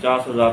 50,000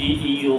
EEO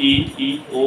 EEO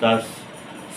10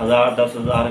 1000، 10,000،